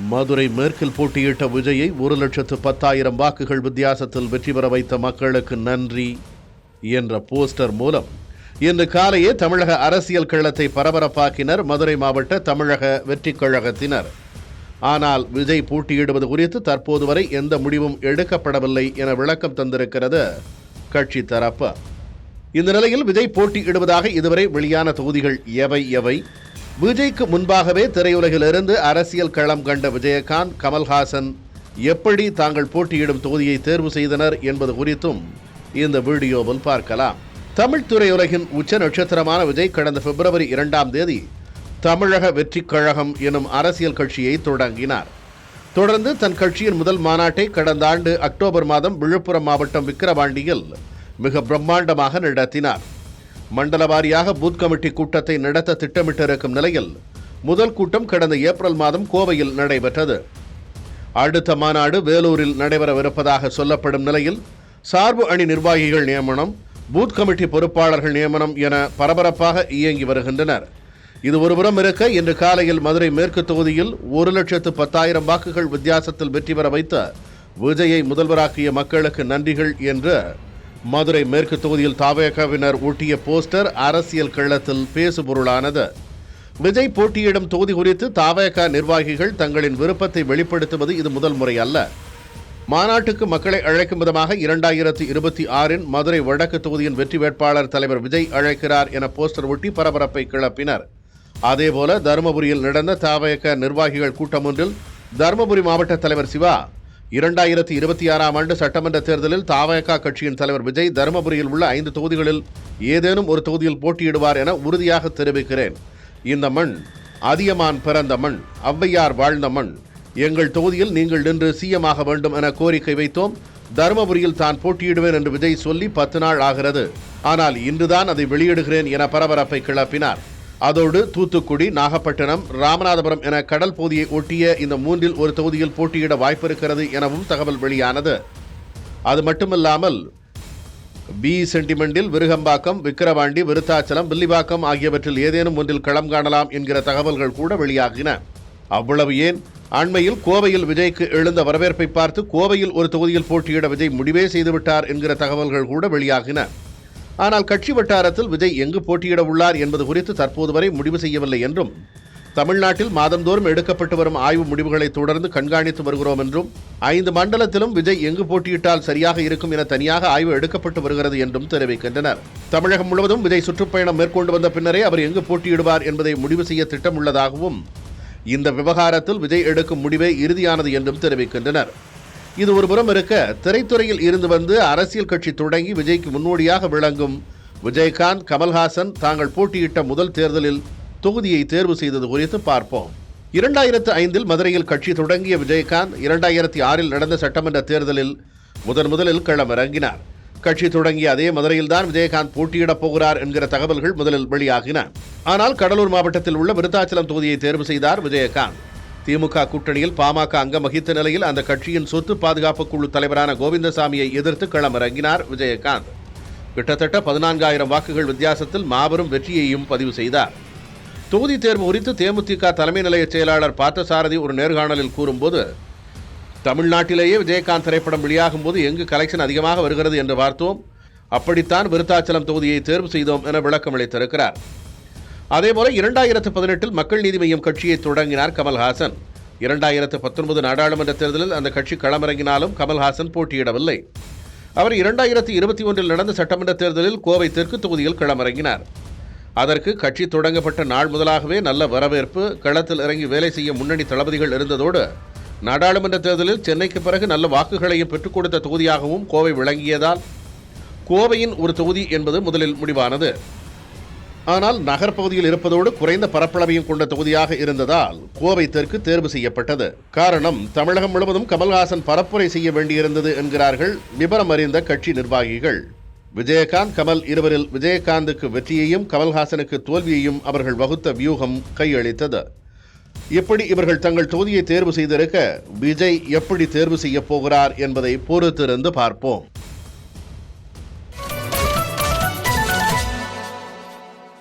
மதுரை மேற்கில் போட்டியிட்ட விஜயை 1,10,000 வாக்குகள் வித்தியாசத்தில் வெற்றி பெற வைத்த மக்களுக்கு நன்றி என்ற போஸ்டர் மூலம் இன்று காலையே தமிழக அரசியல் களத்தை பரபரப்பாக்கினர் மதுரை மாவட்ட தமிழக வெற்றி கழகத்தினர். ஆனால் விஜய் போட்டியிடுவது குறித்து தற்போது வரை எந்த முடிவும் எடுக்கப்படவில்லை என விளக்கம் தந்திருக்கிறது கட்சி தரப்பு. இந்த நிலையில் விஜய் போட்டியிடுவதாக இதுவரை வெளியான தொகுதிகள் எவை? விஜய்க்கு முன்பாகவே திரையுலகிலிருந்து அரசியல் களம் கண்ட விஜயகாந்த், கமல்ஹாசன் எப்படி தாங்கள் போட்டியிடும் தொகுதியை தேர்வு செய்தனர் என்பது குறித்தும் இந்த வீடியோவில் பார்க்கலாம். தமிழ் திரையுலகின் உச்ச நட்சத்திரமான விஜய் கடந்த பிப்ரவரி 2ஆம் தேதி தமிழக வெற்றி கழகம் எனும் அரசியல் கட்சியை தொடங்கினார். தொடர்ந்து தன் கட்சியின் முதல் மாநாட்டை கடந்த ஆண்டு அக்டோபர் மாதம் விழுப்புரம் மாவட்டம் விக்கிரவாண்டியில் மிக பிரம்மாண்டமாக நடத்தினார். மண்டல வாரியாக பூத் கமிட்டி கூட்டத்தை நடத்த திட்டமிட்டிருக்கும் நிலையில் முதல் கூட்டம் கடந்த ஏப்ரல் மாதம் கோவையில் நடைபெற்றது. அடுத்த மாநாடு வேலூரில் நடைபெறவிருப்பதாக சொல்லப்படும் நிலையில் சார்பு அணி நிர்வாகிகள் நியமனம், பூத் கமிட்டி பொறுப்பாளர்கள் நியமனம் என பரபரப்பாக இயங்கி வருகின்றனர். இது ஒருபுறம் இருக்க இன்று காலையில் மதுரை மேற்கு தொகுதியில் 1,10,000 வாக்குகள் வித்தியாசத்தில் வெற்றி பெற வைத்த விஜயை முதல்வராக்கிய மக்களுக்கு நன்றிகள் என்று மதுரை மேற்கு தொகுதியில் தவேகாவினர் ஒட்டிய போஸ்டர் அரசியல் களத்தில் பேசுபொருளானது. விஜய் போட்டியிடும் தொகுதி குறித்து தவேகா நிர்வாகிகள் தங்களின் விருப்பத்தை வெளிப்படுத்துவது இது முதல் முறை அல்ல. மாநாட்டுக்கு மக்களை அழைக்கும் விதமாக 2026 மதுரை வடக்கு தொகுதியின் வெற்றி வேட்பாளர் தலைவர் விஜய் அழைக்கிறார் என போஸ்டர் ஒட்டி பரபரப்பை கிளப்பினர். அதேபோல தருமபுரியில் நடந்த தவேகா நிர்வாகிகள் கூட்டம் ஒன்றில் தருமபுரி மாவட்ட தலைவர் சிவா 2026ஆம் ஆண்டு சட்டமன்ற தேர்தலில் தவேகா கட்சியின் தலைவர் விஜய் தருமபுரியில் உள்ள 5 தொகுதிகளில் ஏதேனும் ஒரு தொகுதியில் போட்டியிடுவார் என உறுதியாக தெரிவிக்கிறேன். இந்த மண் அதியமான் பிறந்த மண், ஔவையார் வாழ்ந்த மண். எங்கள் தொகுதியில் நீங்கள் நின்று சிஎம் ஆக வேண்டும் என கோரிக்கை வைத்தோம். தருமபுரியில் தான் போட்டியிடுவேன் என்று விஜய் சொல்லி 10 நாள் ஆகிறது. ஆனால் இன்றுதான் அதை வெளியிடுகிறேன் என பரபரப்பை கிளப்பினார். அதோடு தூத்துக்குடி, நாகப்பட்டினம், ராமநாதபுரம் என கடல் பகுதியை ஒட்டிய இந்த 3இல் ஒரு தொகுதியில் போட்டியிட வாய்ப்பிருக்கிறது எனவும் தகவல் வெளியானது. அது மட்டுமில்லாமல் பி சென்டிமெண்டில் விருகம்பாக்கம், விக்கிரவாண்டி, விருத்தாச்சலம், வில்லிவாக்கம் ஆகியவற்றில் ஏதேனும் ஒன்றில் களம் காணலாம் என்கிற தகவல்கள் கூட வெளியாகின. அவ்வளவு ஏன், அண்மையில் கோவையில் விஜய்க்கு எழுந்த வரவேற்பை பார்த்து கோவையில் ஒரு தொகுதியில் போட்டியிட விஜய் முடிவே செய்துவிட்டார் என்கிற தகவல்கள் கூட வெளியாகின. ஆனால் கட்சி வட்டாரத்தில் விஜய் எங்கு போட்டியிட உள்ளார் என்பது குறித்து தற்போது வரை முடிவு செய்யவில்லை என்றும், தமிழ்நாட்டில் மாதந்தோறும் எடுக்கப்பட்டு வரும் ஆய்வு முடிவுகளை தொடர்ந்து கண்காணித்து வருகிறோம் என்றும், 5 மண்டலத்திலும் விஜய் எங்கு போட்டியிட்டால் சரியாக இருக்கும் என தனியாக ஆய்வு எடுக்கப்பட்டு வருகிறது என்றும் தெரிவிக்கின்றனர். தமிழகம் முழுவதும் விஜய் சுற்றுப்பயணம் மேற்கொண்டு வந்த பின்னரே அவர் எங்கு போட்டியிடுவார் என்பதை முடிவு செய்ய திட்டமுள்ளதாகவும், இந்த விவகாரத்தில் விஜய் எடுக்கும் முடிவே இறுதியானது என்றும் தெரிவிக்கின்றனர். இது ஒருபுறம் இருக்க, திரைத்துறையில் இருந்து வந்து அரசியல் கட்சி தொடங்கி விஜய்க்கு முன்னோடியாக விளங்கும் விஜயகாந்த், கமல்ஹாசன் தாங்கள் போட்டியிட்ட முதல் தேர்தலில் தொகுதியை தேர்வு செய்தது குறித்து பார்ப்போம். 2005 மதுரையில் கட்சி தொடங்கிய விஜயகாந்த் 2006 நடந்த சட்டமன்ற தேர்தலில் முதலில் களமிறங்கினார். கட்சி தொடங்கிய அதே மதுரையில்தான் விஜயகாந்த் போட்டியிடப் போகிறார் என்கிற தகவல்கள் முதலில் வெளியாகின. ஆனால் கடலூர் மாவட்டத்தில் உள்ள விருத்தாச்சலம் தொகுதியை தேர்வு செய்தார் விஜயகாந்த். திமுக கூட்டணியில் பாமக அங்கம் வகித்த நிலையில் அந்த கட்சியின் சொத்து பாதுகாப்பு குழு தலைவரான கோவிந்தசாமியை எதிர்த்து களமிறங்கினார் விஜயகாந்த். கிட்டத்தட்ட 14,000 வாக்குகள் வித்தியாசத்தில் மாபெரும் வெற்றியையும் பதிவு செய்தார். தொகுதி தேர்வு குறித்து தேமுதிக தலைமை நிலைய செயலாளர் பார்த்தசாரதி ஒரு நேர்காணலில் கூறும்போது, தமிழ்நாட்டிலேயே விஜயகாந்த் திரைப்படம் வெளியாகும் போது எங்கு கலெக்ஷன் அதிகமாக வருகிறது என்று பார்த்தோம். அப்படித்தான் விருத்தாச்சலம் தொகுதியை தேர்வு செய்தோம் என விளக்கமளித்திருக்கிறார். அதேபோல 2018 மக்கள் நீதி மய்யம் கட்சியை தொடங்கினார் கமல்ஹாசன். 2019 நாடாளுமன்ற தேர்தலில் அந்த கட்சி களமிறங்கினாலும் கமல்ஹாசன் போட்டியிடவில்லை. அவர் 2021 நடந்த சட்டமன்ற தேர்தலில் கோவை தெற்கு தொகுதியில் களமிறங்கினார். அதற்கு கட்சி தொடங்கப்பட்ட நாள் முதலாகவே நல்ல வரவேற்பு, களத்தில் இறங்கி வேலை செய்ய முன்னணி தளபதிகள் இருந்ததோடு, நாடாளுமன்ற தேர்தலில் சென்னைக்கு பிறகு நல்ல வாக்குகளையும் பெற்றுக் கொடுத்த தொகுதியாகவும் கோவை விளங்கியதால் கோவையின் ஒரு தொகுதி என்பது முதலில் முடிவானது. ஆனால் நகர்ப்பகுதியில் இருப்பதோடு குறைந்த பரப்பளவையும் கொண்ட தொகுதியாக இருந்ததால் கோவை தெற்கு தேர்வு செய்யப்பட்டது. காரணம், தமிழகம் முழுவதும் கமல்ஹாசன் பரப்புரை செய்ய வேண்டியிருந்தது என்கிறார்கள் விபரம் அறிந்த கட்சி நிர்வாகிகள். விஜயகாந்த், கமல் இருவரில் விஜயகாந்துக்கு வெற்றியையும் கமல்ஹாசனுக்கு தோல்வியையும் அவர்கள் வகுத்த வியூகம் கையளித்தது. இப்படி இவர்கள் தங்கள் தொகுதியை தேர்வு செய்திருக்க, விஜய் எப்படி தேர்வு செய்ய போகிறார் என்பதை பொறுத்திருந்து பார்ப்போம்.